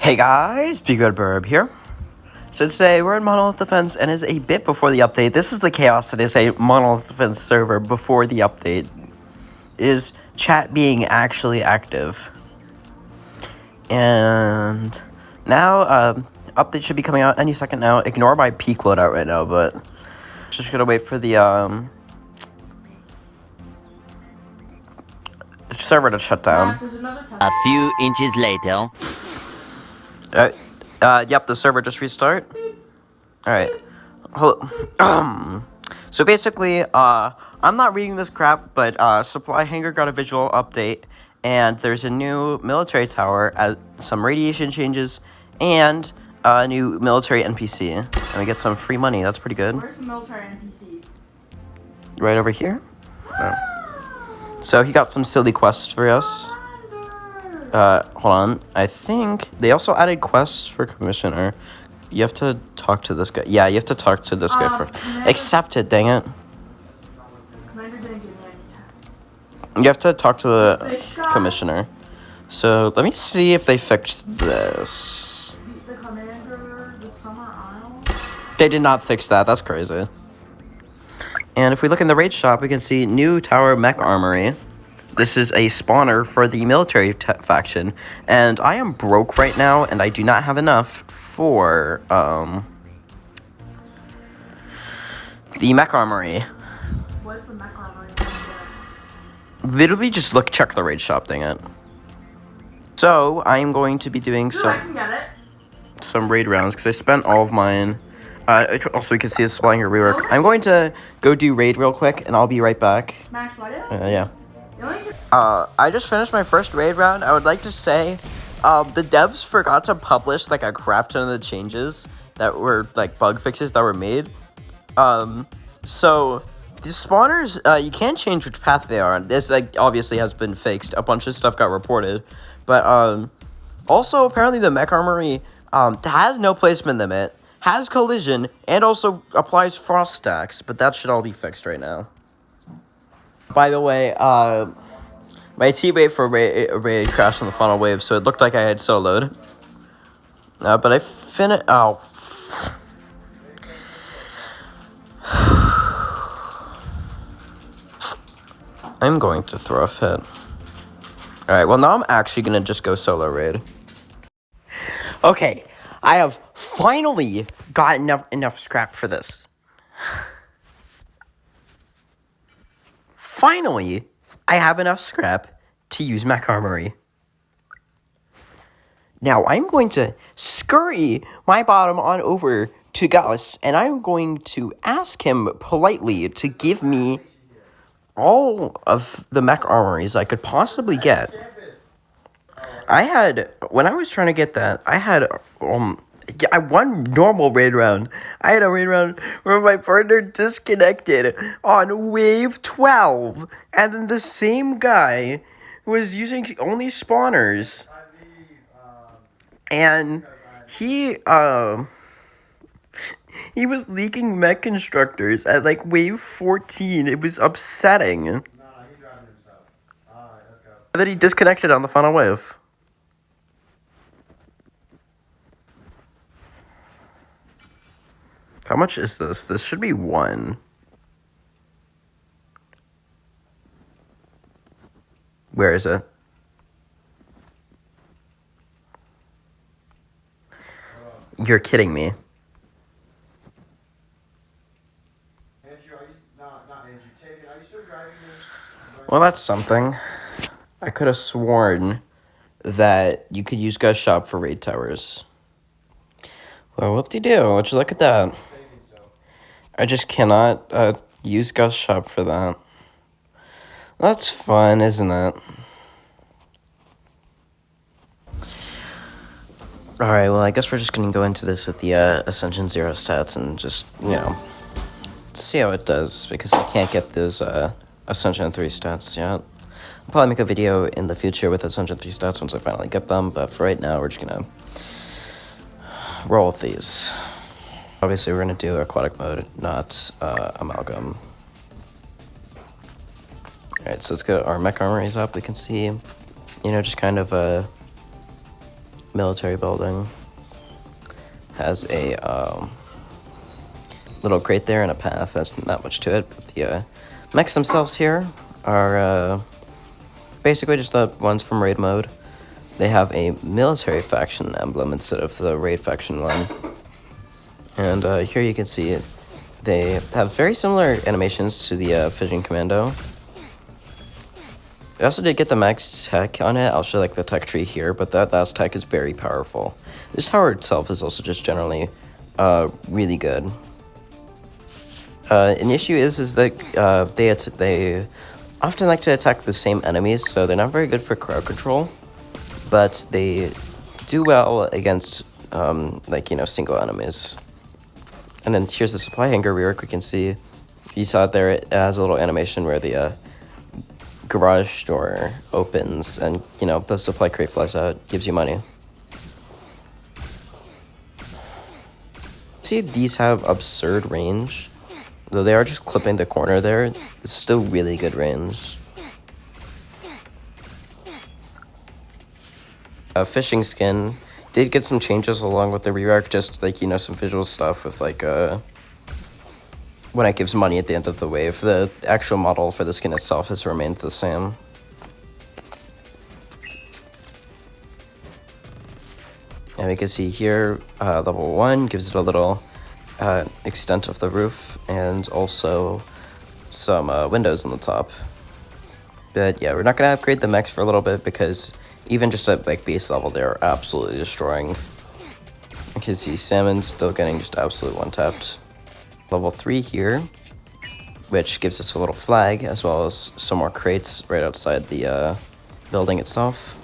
Hey guys, Be Good Burb here. So today we're in Monolith Defense and it's a bit before the update. This is the chaos that is a Monolith Defense server before the update. Is chat being actually active. And now, update should be coming out any second now. Ignore my peak loadout right now, but just gonna wait for the, server to shut down. A few inches later. Yep, the server just restart. Alright. So basically, I'm not reading this crap, but, Supply Hangar got a visual update, and there's a new military tower, some radiation changes, and a new military NPC. And we get some free money, that's pretty good. Where's the military NPC? Right over here. Oh. So he got some silly quests for us. Hold on. I think they also added quests for Commissioner. You have to talk to this guy. Yeah, you have to talk to this guy first. Accept it, dang it. Commander didn't give me any time. You have to talk to the Commissioner. So, let me see if they fixed this. The Commander, the Summer Isle? They did not fix that. That's crazy. And if we look in the raid shop, we can see new tower mech armory. This is a spawner for the military faction, and I am broke right now, and I do not have enough for, the mech armory. What is the mech armory? Literally just check the raid shop, dang it. So, I am going to be doing I can get it. some raid rounds, because I spent all of mine. Also, we can see it's supplying your rework. I'm going to go do raid real quick, and I'll be right back. Max, what? Yeah. I just finished my first raid round. I would like to say, the devs forgot to publish, like, a crap ton of the changes that were, like, bug fixes that were made. So, these spawners, you can change which path they are on. This, like, obviously has been fixed. A bunch of stuff got reported. But, also, apparently the mech armory, has no placement limit, has collision, and also applies frost stacks. But that should all be fixed right now. By the way, my teammate for raid crashed on the funnel wave, so it looked like I had soloed. But I finished. Oh. I'm going to throw a fit. Alright, well, now I'm actually going to just go solo raid. Okay, I have finally got enough scrap for this. Finally, I have enough scrap to use mech armory. Now, I'm going to scurry my bottom on over to Gus, and I'm going to ask him politely to give me all of the mech armories I could possibly get. When I was trying to get that, I had, one normal raid round. I had a raid round where my partner disconnected on wave 12. And then the same guy was using only spawners. And he was leaking mech constructors at like wave 14. It was upsetting. No, he's driving himself. Alright, let's go. And then he disconnected on the final wave. How much is this? This should be 1. Where is it? You're kidding me. Andrew, not Andrew. Taylor, are you still driving this? Well, that's something. I could have sworn that you could use Gus Shop for raid towers. Well, whoop-de-doo. Would you look at that? I just cannot use Gus Shop for that. That's fun, isn't it? Alright, well, I guess we're just going to go into this with the Ascension 0 stats and just, see how it does, because I can't get those Ascension 3 stats yet. I'll probably make a video in the future with Ascension 3 stats once I finally get them, but for right now, we're just going to roll with these. Obviously, we're going to do aquatic mode, not amalgam. Alright, so let's get our mech armories up. We can see, just kind of military building. Has a little crate there and a path. That's not much to it. But the mechs themselves here are basically just the ones from raid mode. They have a military faction emblem instead of the raid faction one. And here you can see they have very similar animations to the Fission Commando. I also did get the max tech on it. I'll show like the tech tree here, but that last tech is very powerful. This tower itself is also just generally really good. An issue is that they often like to attack the same enemies, so they're not very good for crowd control, but they do well against single enemies. And then here's the supply hangar rework. We can see, you saw it there, it has a little animation where the garage door opens and, the supply crate flies out, gives you money. See, these have absurd range. Though they are just clipping the corner there, it's still really good range. Fishing skin did get some changes along with the rework, just some visual stuff with when it gives money at the end of the wave. The actual model for the skin itself has remained the same. And we can see here, level 1 gives it a little extent of the roof and also some windows on the top. But yeah, we're not going to upgrade the mechs for a little bit because even just at base level, they're absolutely destroying. You can see Salmon still getting just absolute one-tapped. Level 3 here, which gives us a little flag as well as some more crates right outside the building itself.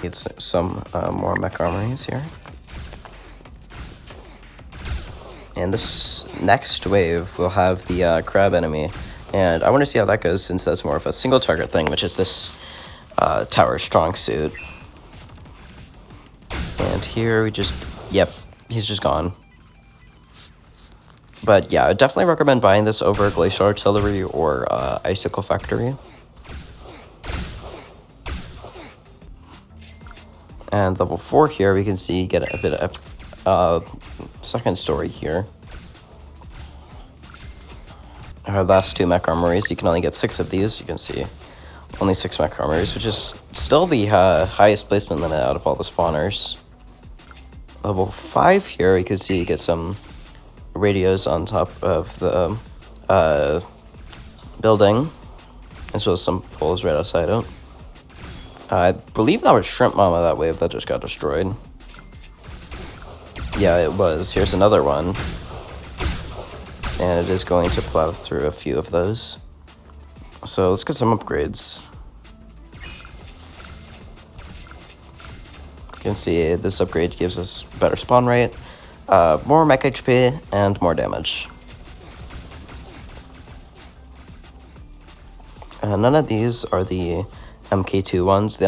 Get some more mech armories here. And this next wave will have the crab enemy. And I want to see how that goes since that's more of a single target thing, which is this tower strong suit. And here we just, yep, he's just gone. But yeah, I definitely recommend buying this over Glacial Artillery or Icicle Factory. And level 4 here, we can see get a bit of second story here. Our last 2 mech armories, you can only get 6 of these. You can see only 6 mech armories, which is still the highest placement limit out of all the spawners. Level 5 here, you can see you get some radios on top of the building, as well as some poles right outside it. I believe that was Shrimp Mama that wave that just got destroyed. Yeah, it was. Here's another one. And it is going to plow through a few of those. So let's get some upgrades. You can see this upgrade gives us better spawn rate, more mech HP, and more damage. None of these are the MK2 ones. They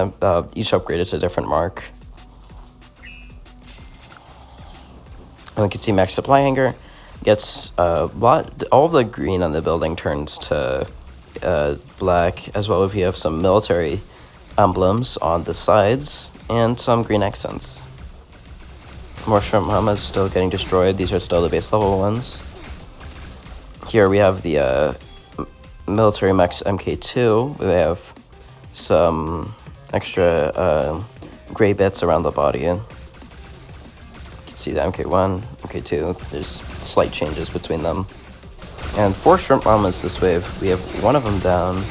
each upgraded to a different mark. And we can see max supply hanger gets all the green on the building turns to black, as well as we have some military emblems on the sides and some green accents. More Shrimp Mamas still getting destroyed. These are still the base level ones. Here we have the military mechs MK2. They have some extra gray bits around the body. You can see the MK1, MK2. There's slight changes between them. And 4 Shrimp Mamas this wave. We have one of them down.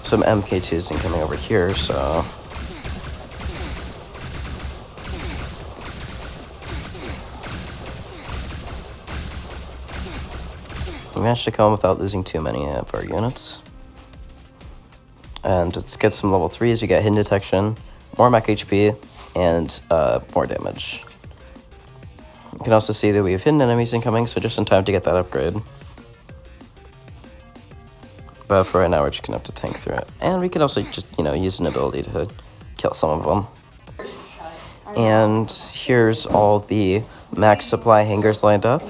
Some MK2s incoming over here, so... we managed to come without losing too many of our units. And let's get some level 3s. We got hidden detection, more mech HP, and more damage. You can also see that we have hidden enemies incoming, so just in time to get that upgrade. But for right now, we're just gonna have to tank through it. And we can also just, use an ability to kill some of them. And here's all the max supply hangars lined up.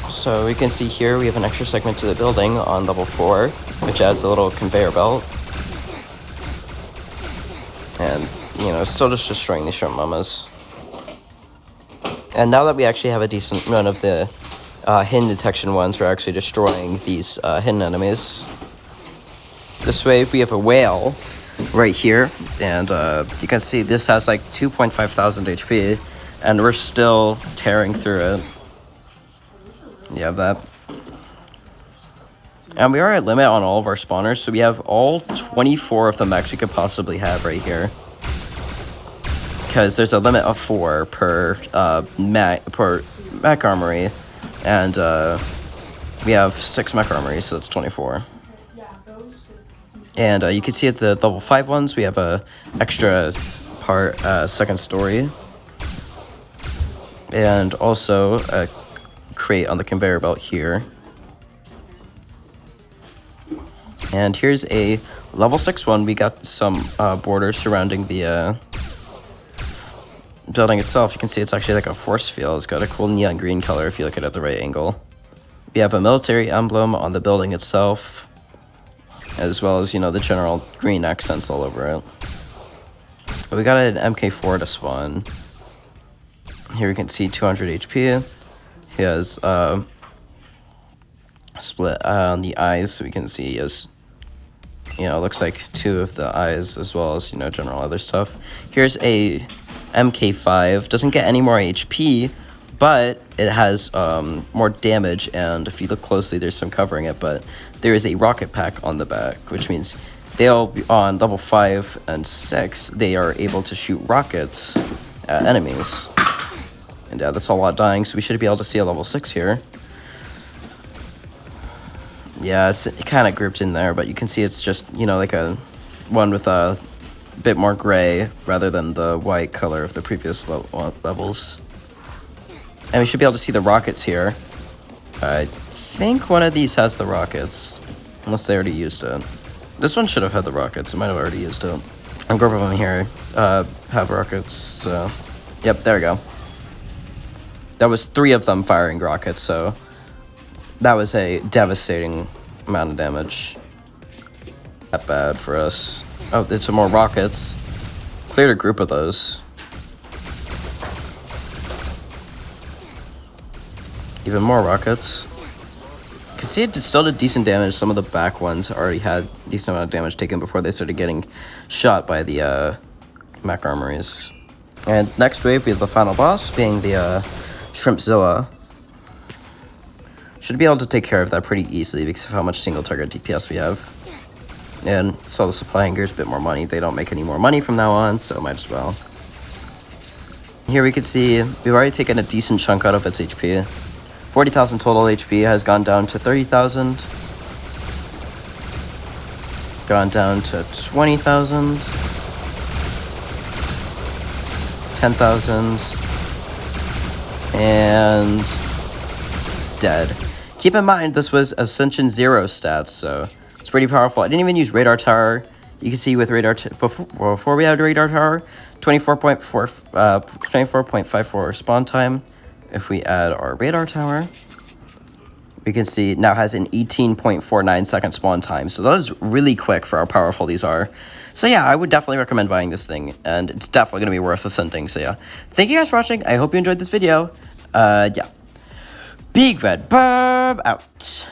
So we can see here we have an extra segment to the building on level 4, which adds a little conveyor belt. And, you know, still just destroying these shrimp mamas. And now that we actually have a decent run of the hidden detection ones, we're actually destroying these hidden enemies. This way, if we have a whale right here, and you can see this has like 2,500 HP, and we're still tearing through it. You have that. And we are at limit on all of our spawners, so we have all 24 of the mechs we could possibly have right here. Because there's a limit of 4 per mech armory, and we have 6 mech armories, so it's 24. And you can see at the level 5 ones, we have a extra part, second story, and also a crate on the conveyor belt here. And here's a level 6 one. We got some borders surrounding the building itself. You can see it's actually like a force field. It's got a cool neon green color if you look at it at the right angle. We have a military emblem on the building itself, as well as, you know, the general green accents all over it. We got an MK4 to spawn. Here we can see 200 HP. He has split on the eyes, so we can see he has, you know, looks like 2 of the eyes, as well as, you know, general other stuff. Here's a MK5. Doesn't get any more HP, but it has more damage, and if you look closely, there's some covering it, but there is a rocket pack on the back, which means they'll be on level 5 and 6, they are able to shoot rockets at enemies. And that's a lot dying, so we should be able to see a level 6 here. Yeah, it's kind of grouped in there, but you can see it's just, you know, like a one with a bit more gray rather than the white color of the previous levels. And we should be able to see the rockets here. I think one of these has the rockets, unless they already used it. This one should have had the rockets. It might have already used it. A group of them here have rockets, so... Yep, there we go. That was 3 of them firing rockets, so... That was a devastating amount of damage. Not bad for us. Oh, there's some more rockets. Cleared a group of those. Even more rockets. You can see it still did decent damage. Some of the back ones already had decent amount of damage taken before they started getting shot by the mech armories. And next wave, we have the final boss, being the Shrimpzilla. Should be able to take care of that pretty easily because of how much single target DPS we have. And sell the supply hangers, a bit more money. They don't make any more money from now on, so might as well. Here we can see we've already taken a decent chunk out of its HP. 40,000 total HP has gone down to 30,000. Gone down to 20,000. 10,000. And dead. Keep in mind, this was Ascension 0 stats, so it's pretty powerful. I didn't even use Radar Tower. You can see with Radar before we had Radar Tower, 24.54 spawn time. If we add our Radar Tower, we can see it now has an 18.49 second spawn time. So that is really quick for how powerful these are. So yeah, I would definitely recommend buying this thing, and it's definitely going to be worth ascending. So yeah, thank you guys for watching. I hope you enjoyed this video. Yeah. Big Red Burb out.